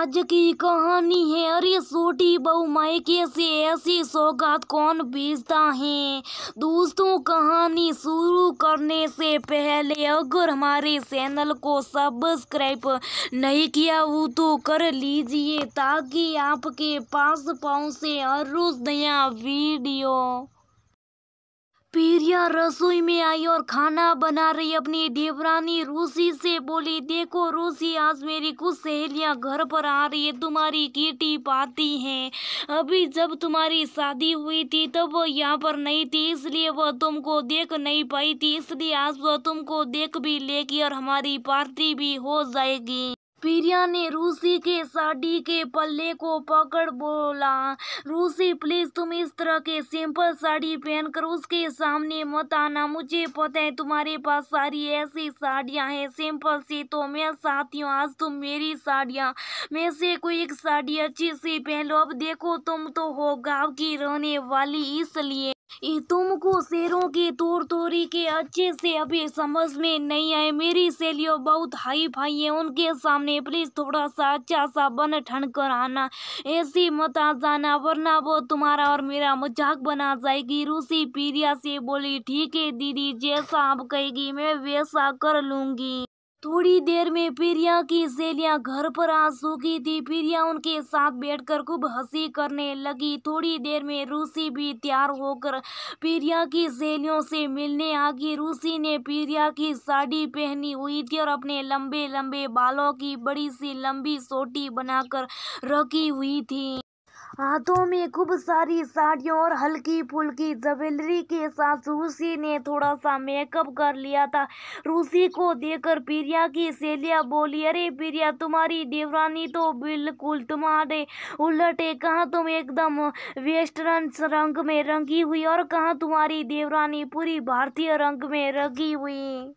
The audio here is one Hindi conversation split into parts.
आज की कहानी है। अरे छोटी बहू मायके से ऐसी सौगात कौन भेजता है। दोस्तों, कहानी शुरू करने से पहले अगर हमारे चैनल को सब्सक्राइब नहीं किया हो तो कर लीजिए ताकि आपके पास पहुंचे हर रोज नया वीडियो। प्रिया रसोई में आई और खाना बना रही अपनी देवरानी रूसी से बोली, देखो रूसी, आज मेरी कुछ सहेलियां घर पर आ रही है, तुम्हारी किटी पार्टी है। अभी जब तुम्हारी शादी हुई थी तब वो यहाँ पर नहीं थी, इसलिए वह तुमको देख नहीं पाई थी, इसलिए आज वह तुमको देख भी लेगी और हमारी पार्टी भी हो जाएगी। प्रिया ने रूसी के साड़ी के पल्ले को पकड़ बोला, रूसी प्लीज तुम इस तरह के सिंपल साड़ी पहनकर उसके सामने मत आना। मुझे पता है तुम्हारे पास सारी ऐसी साड़ियां हैं सिंपल सी, तो मैं चाहती हूँ आज तुम मेरी साड़ियां में से कोई एक साड़ी अच्छी सी पहन लो। अब देखो तुम तो हो गांव की रहने वाली, इसलिए तुमको शेरों की तोड़ तोड़ी के अच्छे से अभी समझ में नहीं आए। मेरी सहेलियों बहुत हाई फाई है, उनके सामने प्लीज थोड़ा सा अच्छा सा बन ठन कर आना, ऐसी मत आ जाना वरना वो तुम्हारा और मेरा मजाक बना जाएगी। रूसी प्रिया से बोली, ठीक है दीदी, जैसा आप कहेगी मैं वैसा कर लूंगी। थोड़ी देर में प्रिया की सहेलियां घर पर आ चुकी थी। प्रिया उनके साथ बैठकर खूब हंसी करने लगी। थोड़ी देर में रूसी भी तैयार होकर प्रिया की सहेलियों से मिलने आ गई। रूसी ने प्रिया की साड़ी पहनी हुई थी और अपने लंबे लंबे बालों की बड़ी सी लंबी चोटी बनाकर रखी हुई थी। हाथों में खूब सारी साड़ियों और हल्की फुल्की ज्वेलरी के साथ रूसी ने थोड़ा सा मेकअप कर लिया था। रूसी को देखकर प्रिया की सहेलियां बोली, अरे प्रिया, तुम्हारी देवरानी तो बिल्कुल तुम्हारे उलट है, कहाँ तुम एकदम वेस्टर्न रंग में रंगी हुई और कहाँ तुम्हारी देवरानी पूरी भारतीय रंग में रंगी हुई।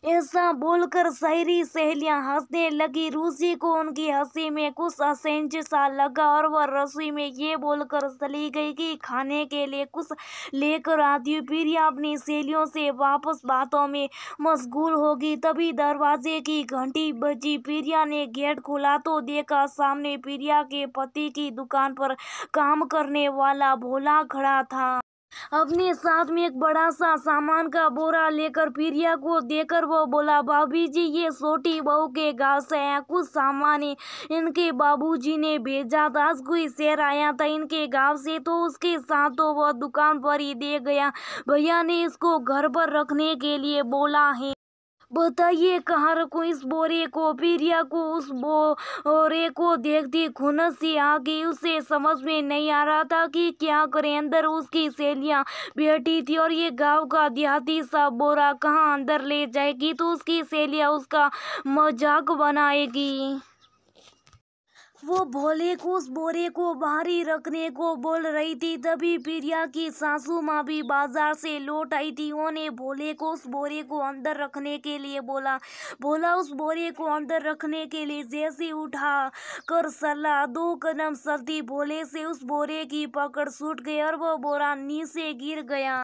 ऐसा बोलकर सारी सहेलियां हंसने लगी। रूसी को उनकी हंसी में कुछ असहज सा लगा और वह रसोई में ये बोलकर चली गई कि खाने के लिए कुछ लेकर आती हूँ। प्रिया अपनी सहेलियों से वापस बातों में मशगूल होगी। तभी दरवाजे की घंटी बजी। प्रिया ने गेट खोला तो देखा सामने प्रिया के पति की दुकान पर काम करने वाला भोला खड़ा था। अपने साथ में एक बड़ा सा सामान का बोरा लेकर प्रिया को देखकर वो बोला, भाभी जी, ये छोटी बहू के गांव से है, कुछ सामान है, इनके बाबूजी ने भेजा था। आज कोई शेर आया था इनके गांव से तो उसके साथ तो वो दुकान पर ही दे गया। भैया ने इसको घर पर रखने के लिए बोला है, बताइए कहाँ रखूं इस बोरे को। प्रिया को उस बोरे को देखती खुनस सी आ गई। उसे समझ में नहीं आ रहा था कि क्या करे। अंदर उसकी सहेलियां बैठी थी और ये गांव का देहाती सा बोरा कहाँ अंदर ले जाएगी, तो उसकी सहेलियां उसका मजाक बनाएगी। वो भोले को उस बोरे को बाहर ही रखने को बोल रही थी। तभी प्रिया की सासू माँ भी बाजार से लौट आई थी। उन्होंने भोले को उस बोरे को अंदर रखने के लिए बोला। भोला उस बोरे को अंदर रखने के लिए जैसे उठा कर चला, 2 कदम चलती भोले से उस बोरे की पकड़ छूट गई और वो बोरा नीचे गिर गया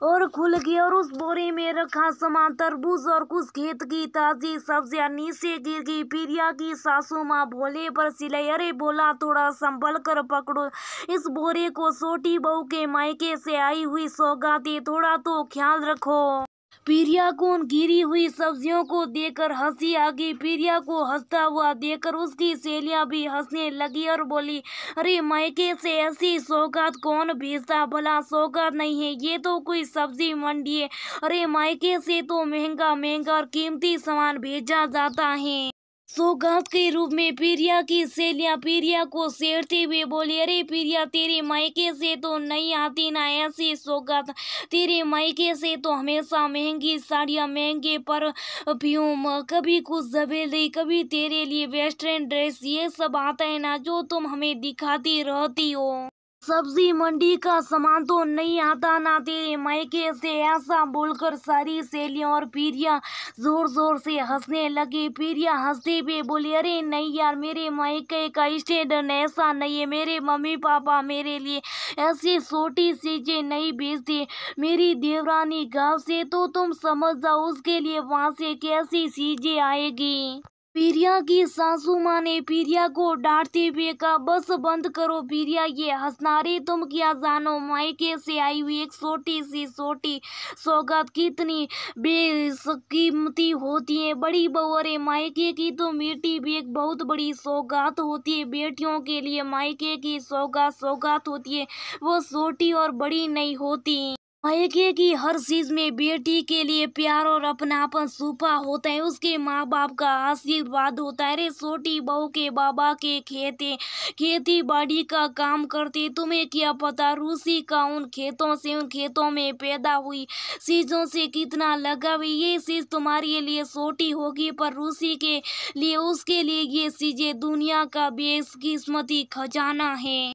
और खुल गया और उस बोरे में रखा सामान, तरबूज और कुछ खेत की ताजी सब्जियां नीचे गिर गई। प्रिया की सासू माँ भोले पर चिल्लाई, अरे भोला, थोड़ा संभल कर पकड़ो इस बोरे को, छोटी बहू के मायके से आई हुई सौगात है, थोड़ा तो ख्याल रखो। प्रिया को उन गिरी हुई सब्जियों को देखकर हंसी आ गई। प्रिया को हंसता हुआ देखकर उसकी सहेलियां भी हंसने लगी और बोली, अरे मायके से ऐसी सौगात कौन भेजता, भला सौगात नहीं है, ये तो कोई सब्जी मंडी है। अरे मायके से तो महंगा महंगा और कीमती सामान भेजा जाता है। सौगात के रूप में प्रिया की सहेलियां प्रिया को छेड़ते हुए बोली, अरे प्रिया, तेरे मायके से तो नहीं आती ना ऐसी सौगात, तेरे मायके से तो हमेशा महंगी साड़ियां, महंगे परफ्यूम, कभी कुछ ज्वेलरी, कभी तेरे लिए वेस्टर्न ड्रेस, ये सब आता है ना जो तुम हमें दिखाती रहती हो। सब्जी मंडी का सामान तो नहीं आता ना तेरे मायके से। ऐसा बोलकर सारी सहेलियां और प्रिया जोर जोर से हंसने लगी। प्रिया हंसते हुए बोली, अरे नहीं यार, मेरे मायके का स्टैंडर्ड ऐसा नहीं है, मेरे मम्मी पापा मेरे लिए ऐसी छोटी चीजें नहीं भेजते। मेरी देवरानी गांव से, तो तुम समझ जाओ उसके लिए वहां से कैसी चीजें आएगी। प्रिया की सासू माँ ने प्रिया को डांटते हुए कहा, बस बंद करो प्रिया ये हंसना। रे तुम क्या जानो मायके से आई हुई एक छोटी सी छोटी सौगात कितनी बेकीमती होती है। बड़ी बहू अरे मायके की तो मिट्टी भी एक बहुत बड़ी सौगात होती है। बेटियों के लिए मायके की सौगात सौगात होती है, वो छोटी और बड़ी नहीं होती। मायके की हर चीज में बेटी के लिए प्यार और अपनापन छुपा होता है, उसके माँ बाप का आशीर्वाद होता है। रे छोटी बहू के बाबा के खेती बाड़ी का काम करते, तुम्हें क्या पता रूसी का उन खेतों से उन खेतों में पैदा हुई चीजों से कितना लगाव है। ये चीज तुम्हारे लिए छोटी होगी पर रूसी के लिए उसके लिए ये चीजें दुनिया का बेकिस्मती खजाना है,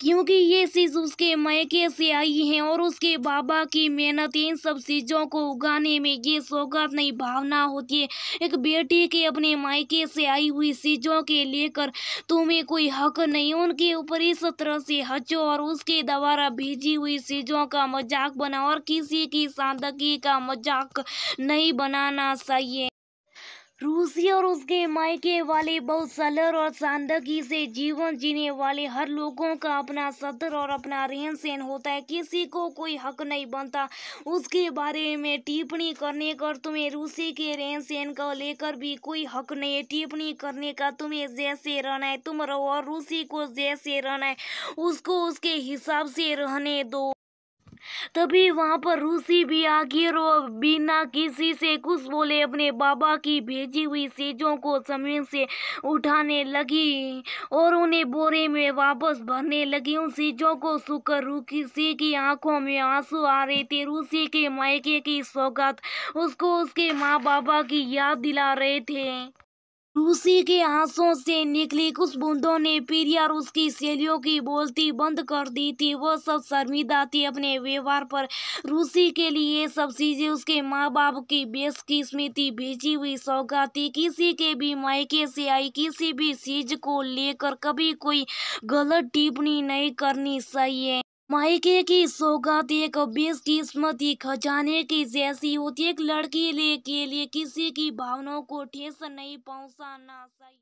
क्योंकि ये चीज उसके मायके से आई है और उसके बाबा की मेहनत। इन सब चीजों को उगाने में ये सौगात नहीं भावना होती है। एक बेटी के अपने मायके से आई हुई चीजों के लेकर तुम्हें कोई हक नहीं, उनके ऊपर इस तरह से हंसो और उसके द्वारा भेजी हुई चीजों का मजाक बनाओ और किसी की सादगी का मजाक नहीं बनाना चाहिए। रूसी और उसके मायके वाले बहुत सरल और सादगी से जीवन जीने वाले हर लोगों का अपना सत्र और अपना रहन सहन होता है। किसी को कोई हक नहीं बनता उसके बारे में टिप्पणी करने का। तुम्हें रूसी के रहन सहन को लेकर भी कोई हक नहीं है टिप्पणी करने का। तुम्हें जैसे रहना है तुम रहो और रूसी को जैसे रहना है उसको उसके हिसाब से रहने दो। तभी वहां पर रूसी भी आखिर वो बिना किसी से कुछ बोले अपने बाबा की भेजी हुई चीजों को जमीन से उठाने लगी और उन्हें बोरे में वापस भरने लगी। उन चीजों को सुकर रूसी की आंखों में आंसू आ रहे थे। रूसी के मायके की सौगात उसको उसके माँ बाबा की याद दिला रहे थे। रूसी के आंसुओं से निकली कुछ बूंदों ने प्रिया और उसकी सहेलियों की बोलती बंद कर दी थी। वो सब शर्मिंदा थी अपने व्यवहार पर। रूसी के लिए ये सब चीजें उसके माँ बाप की बेशकिस्मती भेजी हुई सौगात थी। किसी के भी मायके से आई किसी भी चीज को लेकर कभी कोई गलत टिप्पणी नहीं करनी चाहिए। मायके की सौगात एक बेशकिस्मती खजाने की जैसी होती है। एक लड़की के लिए किसी की भावनाओं को ठेस नहीं पहुंचाना चाहिए।